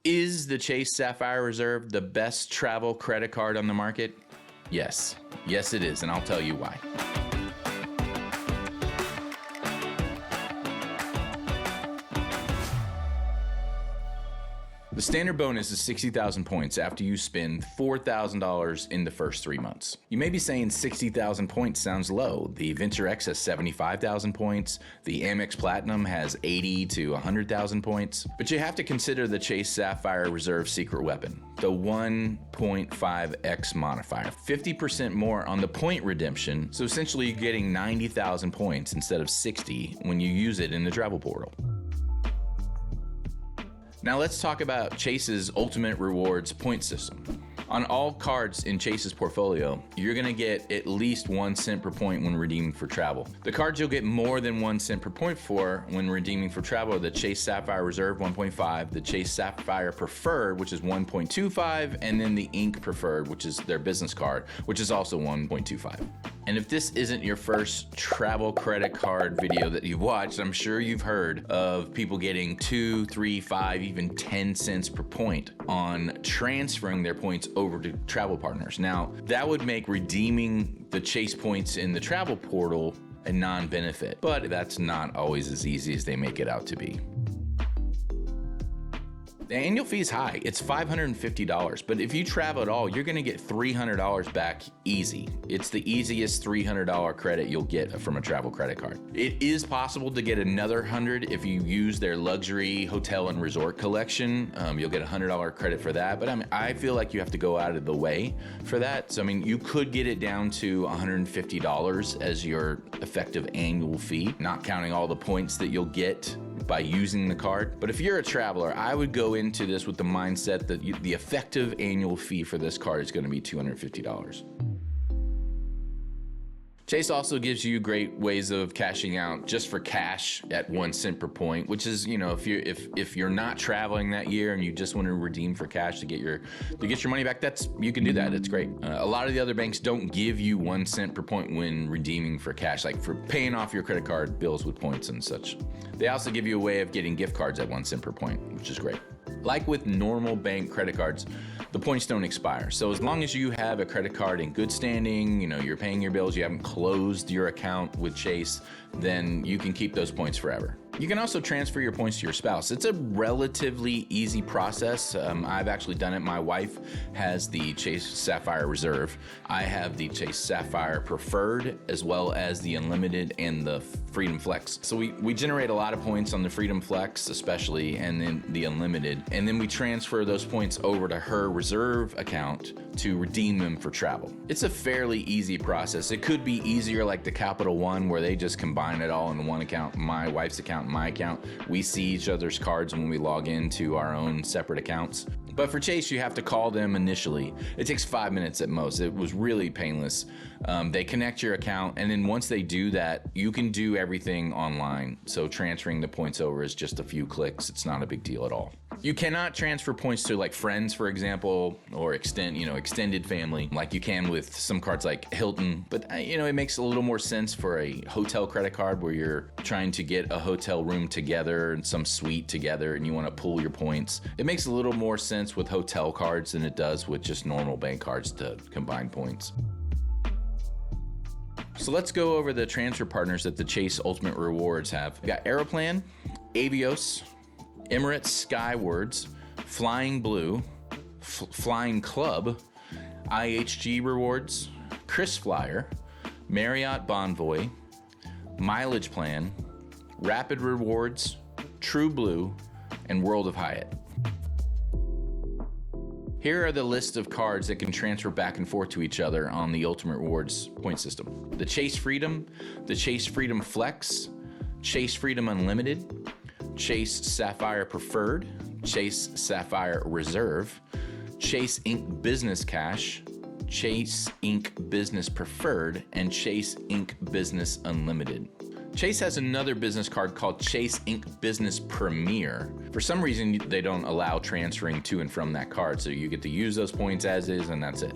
Is the Chase Sapphire Reserve the best travel credit card on the market? Yes. Yes, it is, and I'll tell you why. The standard bonus is 60,000 points after you spend $4,000 in the first 3 months. You may be saying 60,000 points sounds low. The Venture X has 75,000 points. The Amex Platinum has 80 to 100,000 points. But you have to consider the Chase Sapphire Reserve secret weapon, the 1.5x modifier, 50% more on the point redemption. So essentially you're getting 90,000 points instead of 60 when you use it in the travel portal. Now let's talk about Chase's Ultimate Rewards point system. On all cards in Chase's portfolio, you're gonna get at least 1 cent per point when redeeming for travel. The cards you'll get more than 1 cent per point for when redeeming for travel are the Chase Sapphire Reserve 1.5, the Chase Sapphire Preferred, which is 1.25, and then the Ink Preferred, which is their business card, which is also 1.25. And if this isn't your first travel credit card video that you've watched, I'm sure you've heard of people getting 2, 3, 5, even 10 cents per point on transferring their points over to travel partners. Now, that would make redeeming the Chase points in the travel portal a non-benefit, but that's not always as easy as they make it out to be. The annual fee is high. It's $550, but if you travel at all, you're gonna get $300 back easy. It's the easiest $300 credit you'll get from a travel credit card. It is possible to get another $100 if you use their luxury hotel and resort collection. You'll get $100 credit for that, but I feel like you have to go out of the way for that. So you could get it down to $150 as your effective annual fee, not counting all the points that you'll get by using the card. But if you're a traveler, I would go into this with the mindset that the effective annual fee for this card is gonna be $250. Chase also gives you great ways of cashing out just for cash at 1 cent per point, which is, if you're not traveling that year and you just want to redeem for cash to get your money back, you can do that. It's great. A lot of the other banks don't give you 1 cent per point when redeeming for cash, like for paying off your credit card bills with points and such. They also give you a way of getting gift cards at 1 cent per point, which is great. Like with normal bank credit cards, the points don't expire. So as long as you have a credit card in good standing, you're paying your bills, you haven't closed your account with Chase, then you can keep those points forever. You can also transfer your points to your spouse. It's a relatively easy process. I've actually done it. My wife has the Chase Sapphire Reserve. I have the Chase Sapphire Preferred, as well as the Unlimited and the Freedom Flex. So we generate a lot of points on the Freedom Flex especially, and then the Unlimited. And then we transfer those points over to her reserve account to redeem them for travel. It's a fairly easy process. It could be easier like the Capital One, where they just combine it all in one account, my wife's account, my account. We see each other's cards when we log into our own separate accounts. But for Chase, you have to call them initially. It takes 5 minutes at most. It was really painless. They connect your account, and then once they do that, you can do everything online. So transferring the points over is just a few clicks. It's not a big deal at all. You cannot transfer points to like friends, for example, or extended family, like you can with some cards like Hilton. But it makes a little more sense for a hotel credit card where you're trying to get a hotel room together and some suite together, and you want to pool your points. It makes a little more sense with hotel cards than it does with just normal bank cards to combine points. So let's go over the transfer partners that the Chase Ultimate Rewards have. We got Aeroplan, Avios, Emirates Skywards, Flying Blue, Flying Club, IHG Rewards, Chris Flyer, Marriott Bonvoy, Mileage Plan, Rapid Rewards, True Blue, and World of Hyatt. Here are the list of cards that can transfer back and forth to each other on the Ultimate Rewards point system. The Chase Freedom, the Chase Freedom Flex, Chase Freedom Unlimited, Chase Sapphire Preferred, Chase Sapphire Reserve, Chase Ink Business Cash, Chase Ink Business Preferred, and Chase Ink Business Unlimited. Chase has another business card called Chase Ink Business Premier. For some reason, they don't allow transferring to and from that card, so you get to use those points as is, and that's it.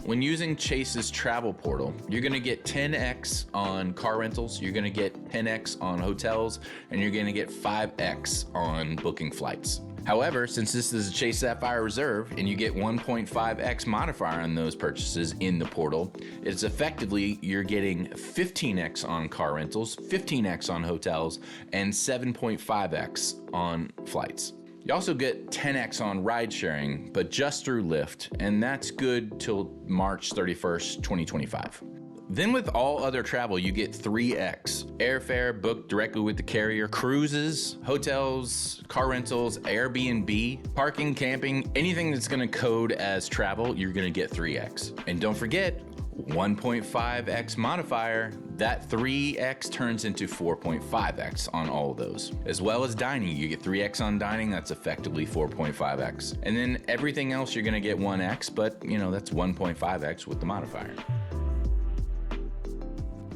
When using Chase's travel portal, you're gonna get 10x on car rentals, you're gonna get 10x on hotels, and you're gonna get 5x on booking flights. However, since this is a Chase Sapphire Reserve and you get 1.5x modifier on those purchases in the portal, it's effectively you're getting 15x on car rentals, 15x on hotels, and 7.5x on flights. You also get 10x on ride sharing, but just through Lyft, and that's good till March 31st, 2025. Then with all other travel, you get 3x. Airfare booked directly with the carrier, cruises, hotels, car rentals, Airbnb, parking, camping, anything that's gonna code as travel, you're gonna get 3x. And don't forget, 1.5x modifier, that 3x turns into 4.5x on all of those. As well as dining, you get 3x on dining, that's effectively 4.5x. And then everything else, you're gonna get 1x, but that's 1.5x with the modifier.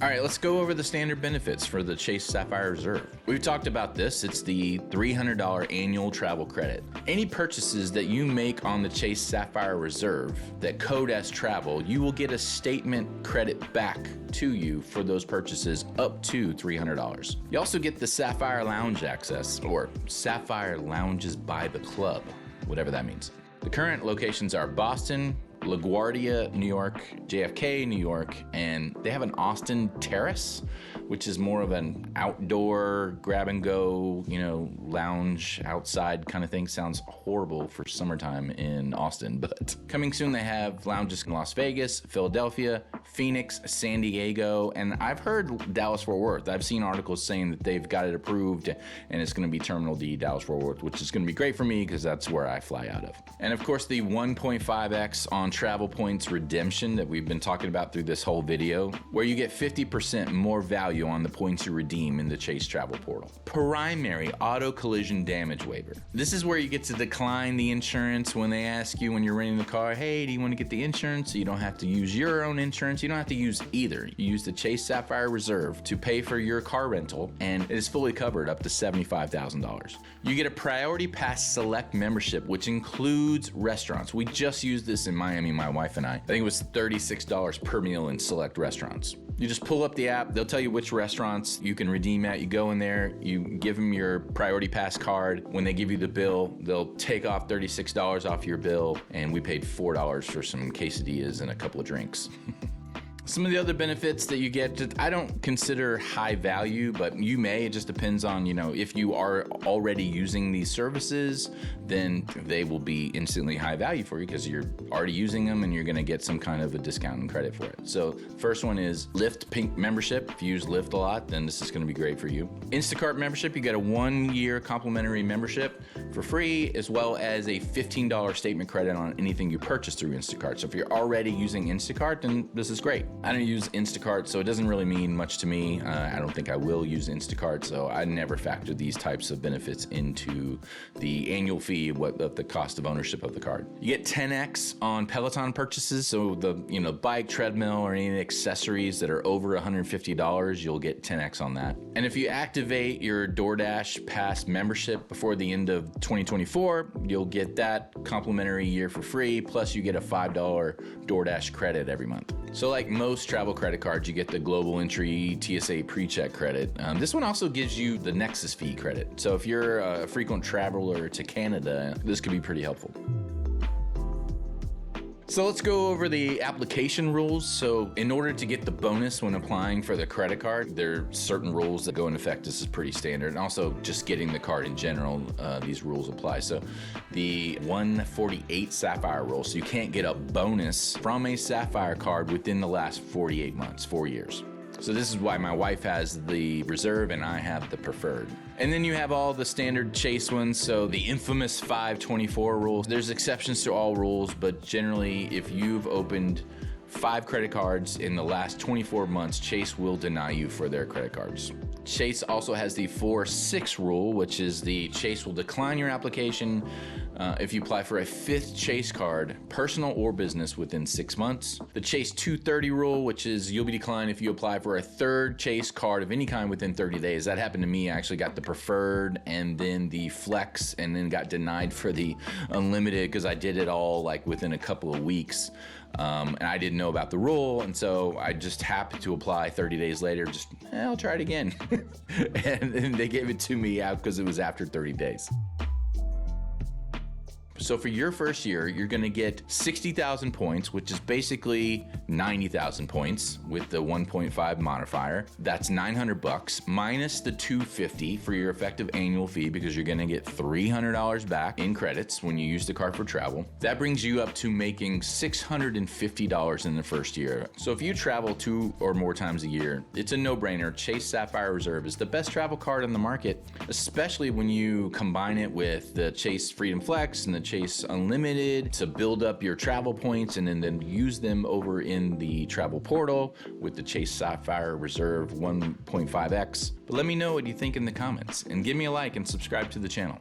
All right, let's go over the standard benefits for the Chase Sapphire Reserve. We've talked about this. It's the $300 annual travel credit. Any purchases that you make on the Chase Sapphire Reserve that code as travel, you will get a statement credit back to you for those purchases up to $300. You also get the Sapphire Lounge access, or Sapphire Lounges by the Club, whatever that means. The current locations are Boston, LaGuardia, New York, JFK, New York, and they have an Austin Terrace, which is more of an outdoor grab and go, lounge outside kind of thing. Sounds horrible for summertime in Austin, but coming soon they have lounges in Las Vegas, Philadelphia, Phoenix, San Diego, and I've heard Dallas-Fort Worth. I've seen articles saying that they've got it approved and it's going to be Terminal D, Dallas-Fort Worth, which is going to be great for me because that's where I fly out of. And of course, the 1.5x on travel points redemption that we've been talking about through this whole video, where you get 50% more value on the points you redeem in the Chase travel portal. Primary auto collision damage waiver. This is where you get to decline the insurance when they ask you when you're renting the car, hey, do you want to get the insurance? So you don't have to use your own insurance. You don't have to use either. You use the Chase Sapphire Reserve to pay for your car rental, and it is fully covered up to $75,000. You get a Priority Pass Select membership, which includes restaurants. We just used this in Miami, my wife and I think it was $36 per meal in select restaurants. You just pull up the app, they'll tell you which restaurants you can redeem at. You go in there, you give them your Priority Pass card. When they give you the bill, they'll take off $36 off your bill, and we paid $4 for some quesadillas and a couple of drinks. Some of the other benefits that you get, I don't consider high value, but you may. It just depends on, if you are already using these services, then they will be instantly high value for you because you're already using them and you're going to get some kind of a discount and credit for it. So first one is Lyft Pink membership. If you use Lyft a lot, then this is going to be great for you. Instacart membership, you get a 1-year complimentary membership for free, as well as a $15 statement credit on anything you purchase through Instacart. So if you're already using Instacart, then this is great. I don't use Instacart, so it doesn't really mean much to me. I don't think I will use Instacart, so I never factor these types of benefits into the annual fee of the cost of ownership of the card. You get 10x on Peloton purchases, so the bike, treadmill, or any accessories that are over $150, you'll get 10x on that. And if you activate your DoorDash Pass membership before the end of 2024, you'll get that complimentary year for free, plus you get a $5 DoorDash credit every month. So like most travel credit cards, you get the Global Entry TSA pre-check credit. This one also gives you the Nexus fee credit. So if you're a frequent traveler to Canada, this could be pretty helpful. So let's go over the application rules. So in order to get the bonus when applying for the credit card, there are certain rules that go into effect. This is pretty standard. And also just getting the card in general, these rules apply. So the 148 Sapphire rule. So you can't get a bonus from a Sapphire card within the last 48 months, 4 years. So this is why my wife has the Reserve and I have the Preferred. And then you have all the standard Chase ones, so the infamous 524 rules. There's exceptions to all rules, but generally if you've opened 5 credit cards in the last 24 months, Chase will deny you for their credit cards. Chase also has the 4-6 rule, which is the Chase will decline your application if you apply for a 5th Chase card, personal or business, within 6 months. The Chase 230 rule, which is you'll be declined if you apply for a 3rd Chase card of any kind within 30 days. That happened to me. I actually got the Preferred and then the Flex, and then got denied for the Unlimited because I did it all like within a couple of weeks. And I didn't know about the rule, and so I just happened to apply 30 days later, I'll try it again. And they gave it to me out because it was after 30 days. So for your first year, you're gonna get 60,000 points, which is basically 90,000 points with the 1.5 modifier. That's $900 minus the $250 for your effective annual fee, because you're gonna get $300 back in credits when you use the card for travel. That brings you up to making $650 in the first year. So if you travel 2 or more times a year, it's a no-brainer. Chase Sapphire Reserve is the best travel card on the market, especially when you combine it with the Chase Freedom Flex and the Chase Unlimited to build up your travel points, and then use them over in the travel portal with the Chase Sapphire Reserve 1.5X. But let me know what you think in the comments, and give me a like and subscribe to the channel.